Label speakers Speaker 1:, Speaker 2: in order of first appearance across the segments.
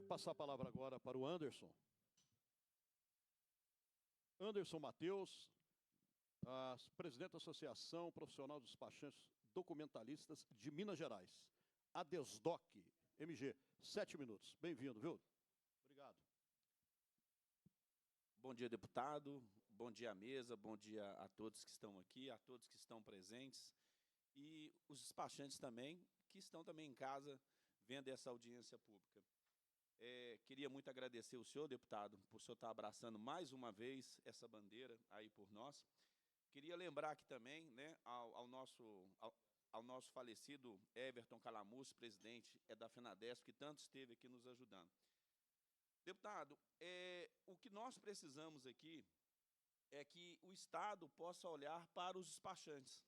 Speaker 1: Passar a palavra agora para o Anderson. Anderson Matheus, presidente da Associação Profissional dos Despachantes Documentalistas de Minas Gerais. ADESDOC, MG, 7 minutos. Bem-vindo, viu? Obrigado.
Speaker 2: Bom dia, deputado. Bom dia à mesa. Bom dia a todos que estão aqui, a todos que estão presentes e os despachantes também, que estão também em casa vendo essa audiência pública. Queria muito agradecer o senhor, deputado, por o senhor estar abraçando mais uma vez essa bandeira aí por nós. Queria lembrar aqui também, né, ao nosso falecido Everton Calamucci, presidente da FENADESP, que tanto esteve aqui nos ajudando. Deputado, o que nós precisamos aqui é que o Estado possa olhar para os despachantes.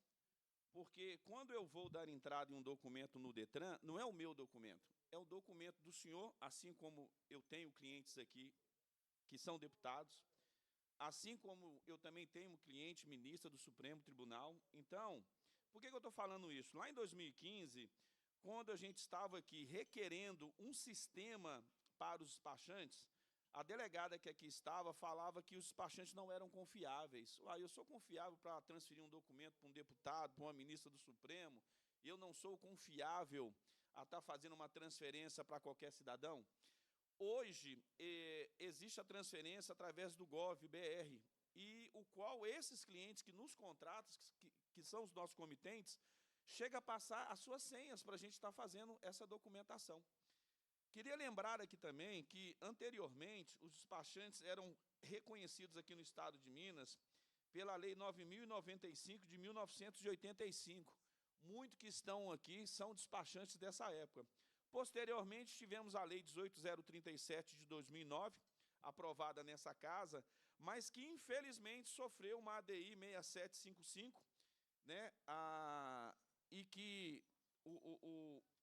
Speaker 2: Porque, quando eu vou dar entrada em um documento no DETRAN, não é o meu documento, é o documento do senhor, assim como eu tenho clientes aqui que são deputados, assim como eu também tenho cliente ministra do Supremo Tribunal. Então, por que eu estou falando isso? Lá em 2015, quando a gente estava aqui requerendo um sistema para os despachantes, a delegada que aqui estava falava que os despachantes não eram confiáveis. Eu sou confiável para transferir um documento para um deputado, para uma ministra do Supremo, e eu não sou confiável a estar fazendo uma transferência para qualquer cidadão? Hoje, existe a transferência através do Gov.br, e o qual esses clientes que nos contratam, que são os nossos comitentes, chega a passar as suas senhas para a gente estar fazendo essa documentação. Queria lembrar aqui também que, anteriormente, os despachantes eram reconhecidos aqui no Estado de Minas pela Lei 9.095, de 1985. Muitos que estão aqui são despachantes dessa época. Posteriormente, tivemos a Lei 18.037, de 2009, aprovada nessa casa, mas que, infelizmente, sofreu uma ADI 6755, né, e que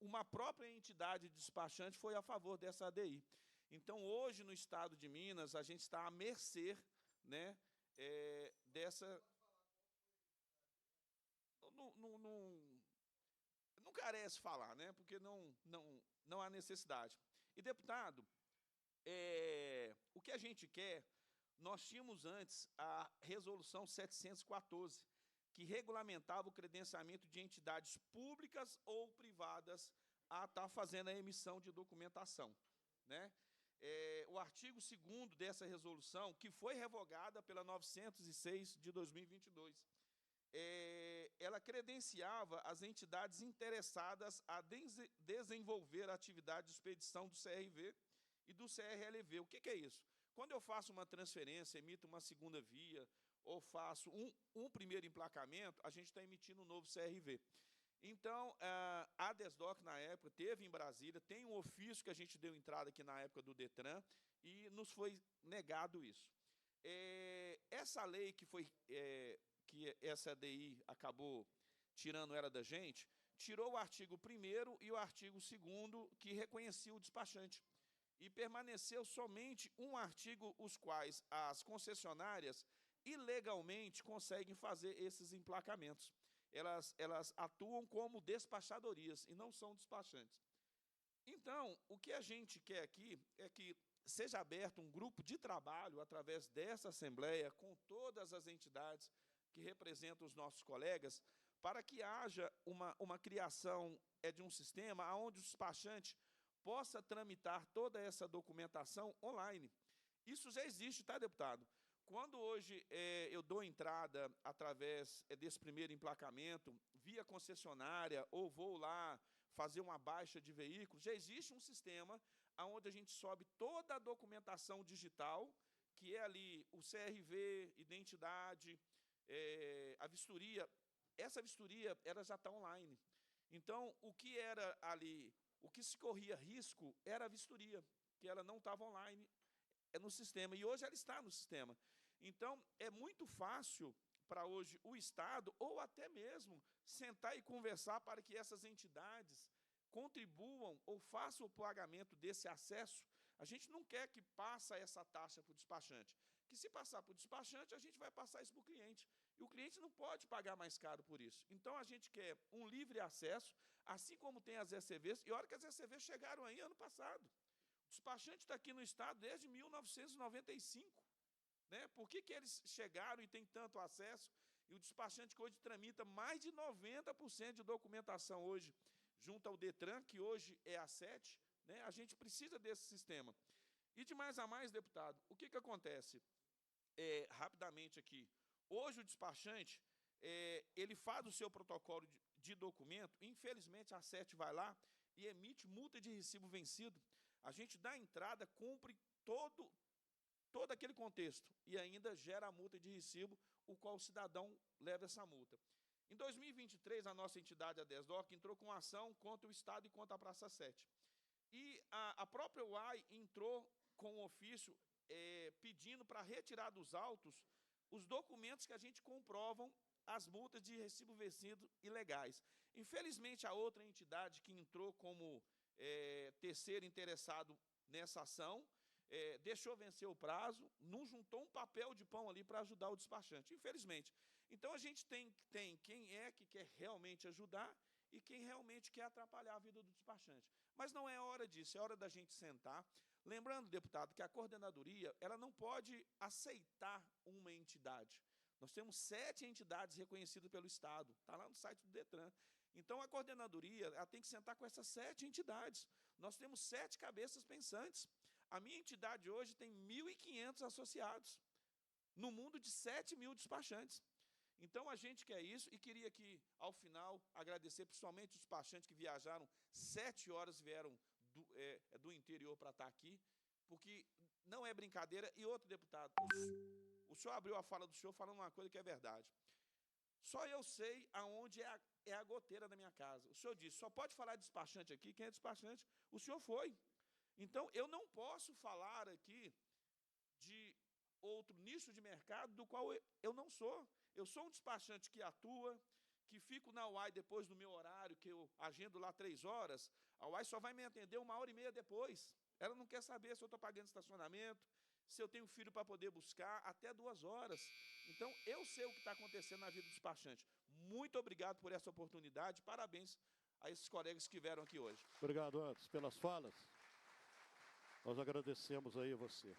Speaker 2: uma própria entidade despachante foi a favor dessa ADI. Então, hoje, no Estado de Minas, a gente está à mercê, né, dessa... Não carece falar, né, porque não há necessidade. E, deputado, o que a gente quer, nós tínhamos antes a Resolução 714, que regulamentava o credenciamento de entidades públicas ou privadas a estar fazendo a emissão de documentação, né? O artigo 2º dessa resolução, que foi revogada pela 906 de 2022, ela credenciava as entidades interessadas a desenvolver a atividade de expedição do CRV e do CRLV. O que é isso? Quando eu faço uma transferência, emito uma segunda via, ou faço um primeiro emplacamento, a gente está emitindo um novo CRV. Então, a DESDOC, na época, teve em Brasília, tem um ofício que a gente deu entrada aqui na época do DETRAN, e nos foi negado isso. Essa lei que essa ADI acabou tirando ela da gente, tirou o artigo 1º e o artigo 2º, que reconhecia o despachante. E permaneceu somente um artigo, os quais as concessionárias ilegalmente conseguem fazer esses emplacamentos. Elas atuam como despachadorias e não são despachantes. Então, o que a gente quer aqui é que seja aberto um grupo de trabalho, através dessa Assembleia, com todas as entidades que representam os nossos colegas, para que haja uma criação de um sistema onde o despachante possa tramitar toda essa documentação online. Isso já existe, tá, deputado? Quando hoje eu dou entrada através desse primeiro emplacamento, via concessionária, ou vou lá fazer uma baixa de veículo, já existe um sistema onde a gente sobe toda a documentação digital, que é ali o CRV, identidade, a vistoria. Essa vistoria ela já está online. Então, o que era ali, o que se corria risco era a vistoria, que ela não estava online, no sistema, e hoje ela está no sistema. Então, é muito fácil para hoje o Estado, ou até mesmo sentar e conversar para que essas entidades contribuam ou façam o pagamento desse acesso. A gente não quer que passe essa taxa para o despachante, que se passar para o despachante, a gente vai passar isso para o cliente, e o cliente não pode pagar mais caro por isso. Então, a gente quer um livre acesso, assim como tem as ECVs, e olha que as ECVs chegaram aí ano passado. O despachante está aqui no estado desde 1995. Né? Por que eles chegaram e têm tanto acesso? E o despachante que hoje tramita mais de 90% de documentação hoje, junto ao DETRAN, que hoje é a 7, né? A gente precisa desse sistema. E de mais a mais, deputado, o que acontece? Rapidamente aqui, hoje o despachante, ele faz o seu protocolo de documento, infelizmente a 7 vai lá e emite multa de recibo vencido. A gente dá entrada, cumpre todo aquele contexto e ainda gera a multa de recibo, o qual o cidadão leva essa multa. Em 2023, a nossa entidade, a DESDOC, entrou com ação contra o Estado e contra a Praça 7. E a própria UAI entrou com um ofício pedindo para retirar dos autos os documentos que a gente comprovam as multas de recibo vencido ilegais. Infelizmente, a outra entidade que entrou como terceiro interessado nessa ação, deixou vencer o prazo, não juntou um papel de pão ali para ajudar o despachante, infelizmente. Então, a gente tem quem que quer realmente ajudar e quem realmente quer atrapalhar a vida do despachante. Mas não é hora disso, é hora da gente sentar. Lembrando, deputado, que a coordenadoria ela não pode aceitar uma entidade. Nós temos 7 entidades reconhecidas pelo Estado, está lá no site do DETRAN. Então, a coordenadoria ela tem que sentar com essas 7 entidades. Nós temos 7 cabeças pensantes. A minha entidade hoje tem 1.500 associados, no mundo de 7.000 despachantes. Então, a gente quer isso e queria aqui, ao final, agradecer principalmente os despachantes que viajaram 7 horas, vieram do interior para estar aqui, porque não é brincadeira. E outro, deputado, o senhor abriu a fala do senhor falando uma coisa que é verdade. Só eu sei aonde é a goteira da minha casa. O senhor disse, só pode falar de despachante aqui, quem é despachante? O senhor foi. Então, eu não posso falar aqui de outro nicho de mercado do qual eu não sou. Eu sou um despachante que atua, que fico na UAI depois do meu horário, que eu agendo lá 3 horas, a UAI só vai me atender 1h30 depois. Ela não quer saber se eu estou pagando estacionamento, se eu tenho filho para poder buscar, até 2 horas. Então, eu sei o que está acontecendo na vida do despachante. Muito obrigado por essa oportunidade, parabéns a esses colegas que vieram aqui hoje.
Speaker 1: Obrigado, Anderson, pelas falas. Nós agradecemos aí a você.